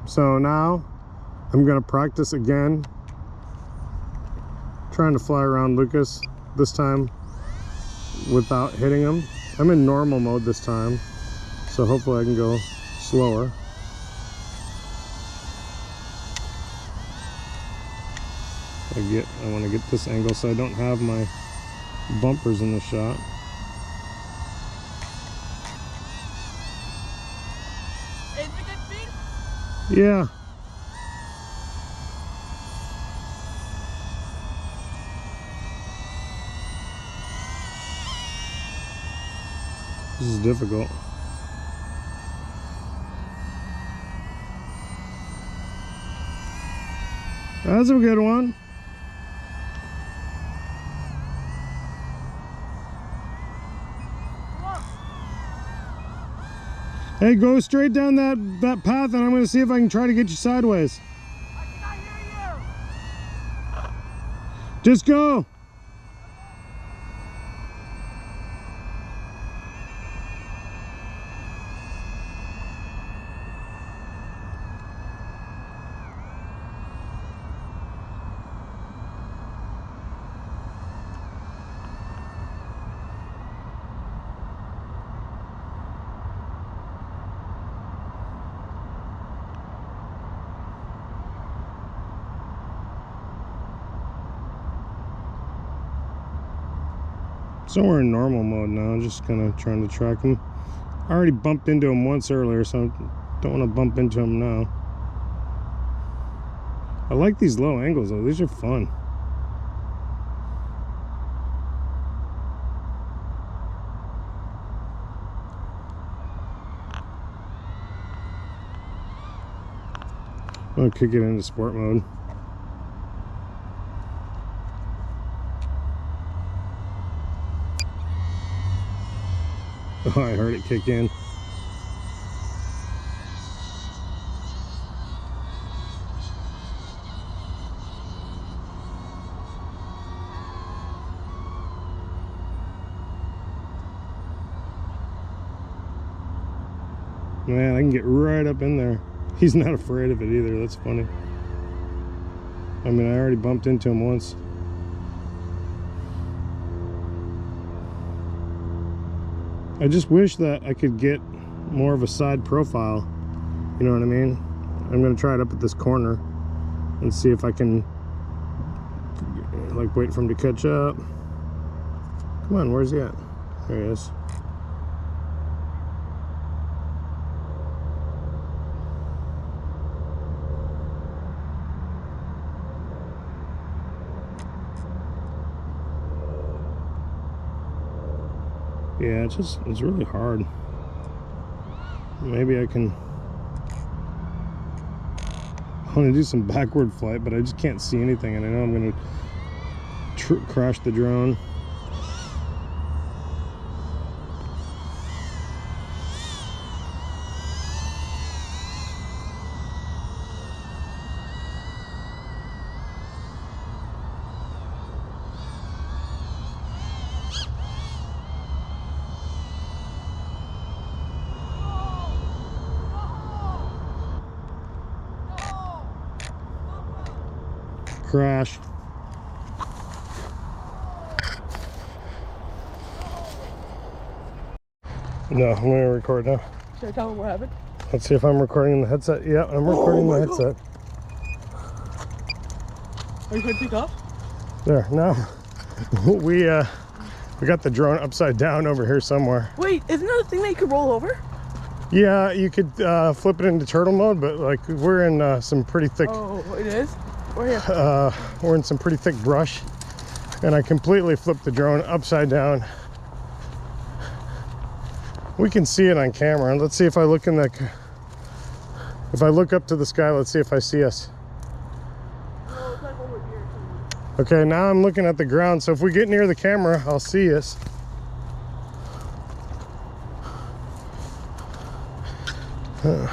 So now I'm gonna practice again, trying to fly around Lucas, this time without hitting him. I'm in normal mode this time, so hopefully I can go slower. I want to get this angle so I don't have my bumpers in the shot. Is it good speed? Yeah. This is difficult. That's a good one. Hey, go straight down that path and I'm going to see if I can try to get you sideways. I cannot hear you. Just go. So we're in normal mode now, just kind of trying to track him. I already bumped into him once earlier, so I don't want to bump into him now. I like these low angles though, these are fun. I'm gonna kick it into sport mode. Oh, I heard it kick in. Man, I can get right up in there. He's not afraid of it either. That's funny. I mean, I already bumped into him once. I just wish that I could get more of a side profile. You know what I mean? I'm gonna try it up at this corner and see if I can, like, wait for him to catch up. Come on, where's he at? There he is. Yeah, it's really hard. Maybe I want to do some backward flight, but I just can't see anything, and I know I'm going to crash the drone. Crash. No, I'm gonna record now. Should I tell them what happened? Let's see if I'm recording in the headset. Yeah, I'm recording the headset. Are you going to take off? There, now we got the drone upside down over here somewhere. Wait, isn't that a thing that you could roll over? Yeah, you could flip it into turtle mode, but like we're in some pretty thick. Oh, it is? We're here. We're in some pretty thick brush, and I completely flipped the drone upside down. We can see it on camera. Let's see if I look in the. If I look up to the sky, let's see if I see us. Oh, it's like over here. Okay, now I'm looking at the ground, so if we get near the camera, I'll see us. Oh my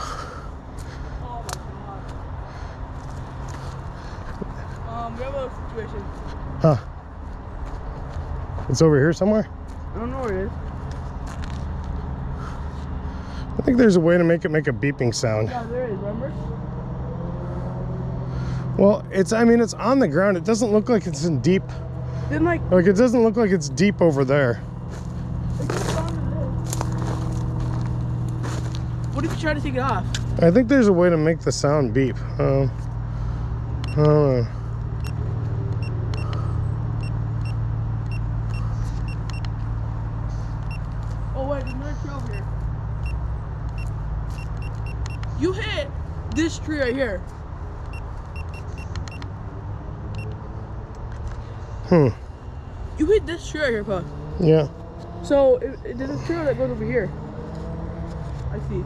god. We have a situation. Huh. It's over here somewhere? I don't know where it is. I think there's a way to make a beeping sound. Yeah, there is, remember? Well, I mean, it's on the ground. It doesn't look like it's in deep. Then like It doesn't look like it's deep over there. it goes down to this. What if you try to take it off? I think there's a way to make the sound beep. I don't know. Oh wait, there's another tree over here. You hit this tree right here. You hit this tree right here, Puff. Yeah. So there's a trail that goes over here. I see.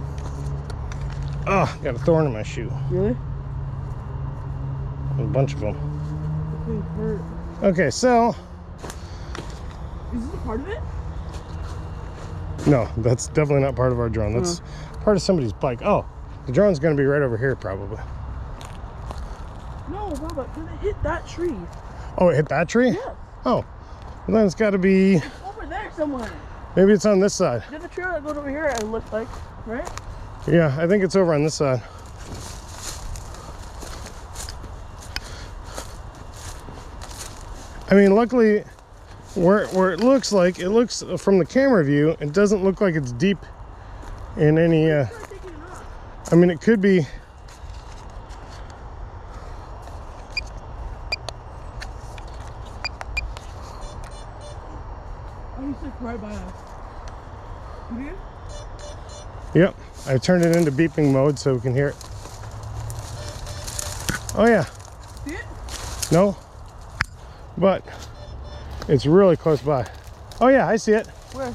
Oh, got a thorn in my shoe. Really? A bunch of them. Okay, hurt. Okay, so Is this a part of it? no, that's definitely not part of our drone. That's part of somebody's bike. Oh, the drone's gonna be right over here probably. No, Baba, did it hit that tree? Oh, it hit that tree? Yeah. Oh, well, then it's got to be. It's over there somewhere. Maybe it's on this side. There's a trail that goes over here, it looks like, right? Yeah, I think it's over on this side. I mean, luckily, where it looks from the camera view, it doesn't look like it's deep in any. I mean, it could be. Oh, he's like right by us. You hear? Yep, I turned it into beeping mode so we can hear it. Oh yeah. See it? No, but it's really close by. Oh yeah, I see it. Where?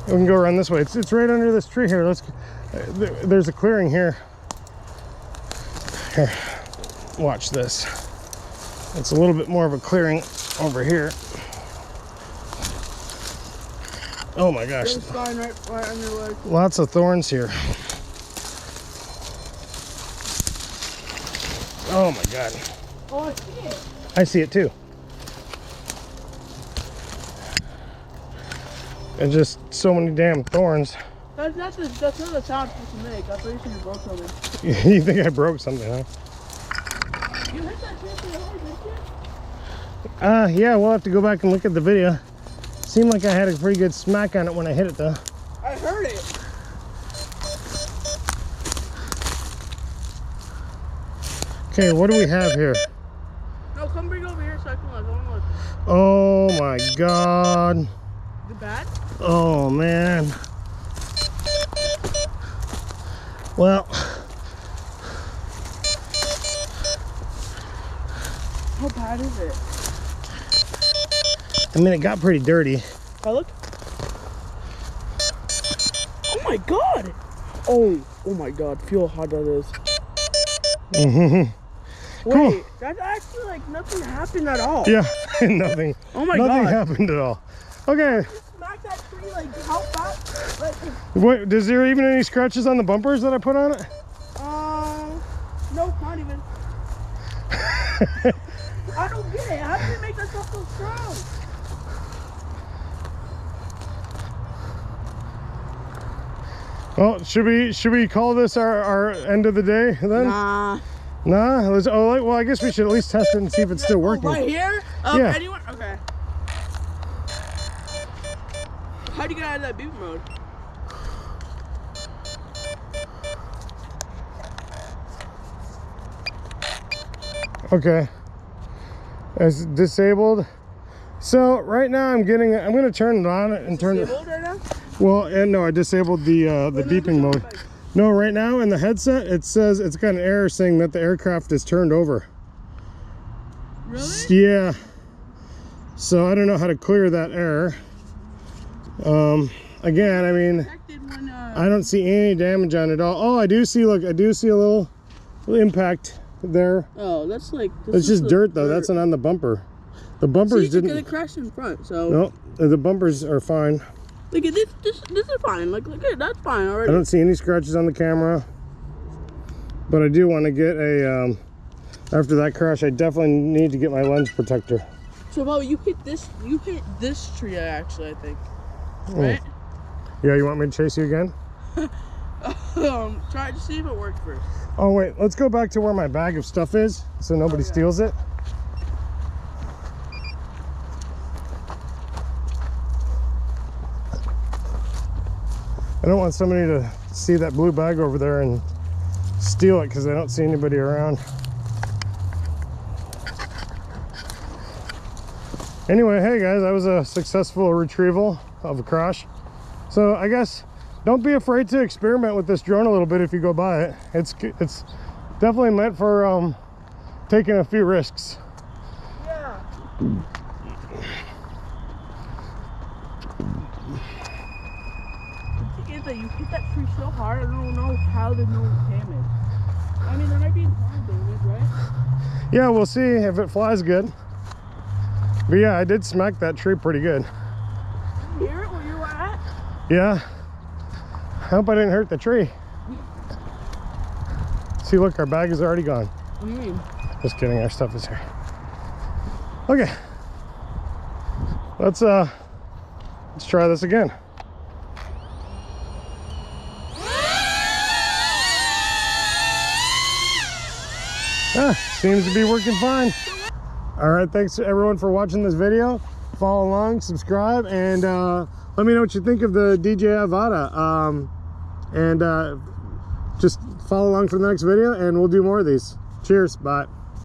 We can go around this way. It's right under this tree here. Let's. There's a clearing here. Here, watch this. It's a little bit more of a clearing over here. Oh my gosh. There's a spine right on your leg. Lots of thorns here. Oh my god. Oh, I see it. I see it too. And just so many damn thorns. That's not the sound it's supposed to make. I thought you said you broke something. You think I broke something, huh? You hit that tree pretty hard, didn't you? Yeah, we'll have to go back and look at the video. Seemed like I had a pretty good smack on it when I hit it though. I heard it. Okay, what do we have here? No, come bring it over here so I can look. I want to look. Oh my god. Is it bad? Oh man. Well, How bad is it? I mean, it got pretty dirty. I look. Oh my god! Oh my god, feel how hot that is. Mm-hmm. Wait, Cool. that's actually like nothing happened at all. Yeah, nothing. Oh my nothing god. happened at all. Okay. Smack that tree like how fast? Like, Wait, is there even any scratches on the bumpers that I put on it? no, not even. I don't get it. How did you make that stuff so strong? Well, should we call this our end of the day then? Nah. Nah. Well, I guess we should at least test it and see if it's still working. Right here? Yeah. Anyone? Okay. How do you get out of that beep mode? Okay. It's disabled. So right now I'm gonna turn it on and turn it. Disabled right now? Well, and no, I disabled the beeping mode. No, right now in the headset it says it's got an error saying that the aircraft is turned over. Really? Yeah. So I don't know how to clear that error. Again, I mean, I don't see any damage on it at all. Oh, I do see. Look, I do see a little impact there. Oh, that's like. It's just dirt though. That's not on the bumper. The bumpers didn't. It crashed in front, so. No, the bumpers are fine. Look at this. This is fine. Look at that's fine already. I don't see any scratches on the camera. But I do want to get a. After that crash, I definitely need to get my lens protector. So, Bob, you hit this tree actually, I think. Right? Yeah, you want me to chase you again? Try to see if it worked first. Oh wait, let's go back to where my bag of stuff is so nobody steals it. I don't want somebody to see that blue bag over there and steal it because I don't see anybody around. Anyway, hey guys, that was a successful retrieval of a crash. So I guess don't be afraid to experiment with this drone a little bit if you go buy it. It's definitely meant for taking a few risks. Yeah. That you hit that tree so hard, I don't know how there's no damage. I mean, there might be some damage, right? Yeah, we'll see if it flies good. But yeah, I did smack that tree pretty good. Did you hear it where you were at? Yeah. I hope I didn't hurt the tree. See, look, our bag is already gone. What do you mean? Just kidding, our stuff is here. Okay. Let's try this again. Seems to be working fine. All right, thanks to everyone for watching this video. Follow along, subscribe, and let me know what you think of the DJI Avata. And just follow along for the next video, and we'll do more of these. Cheers, bye.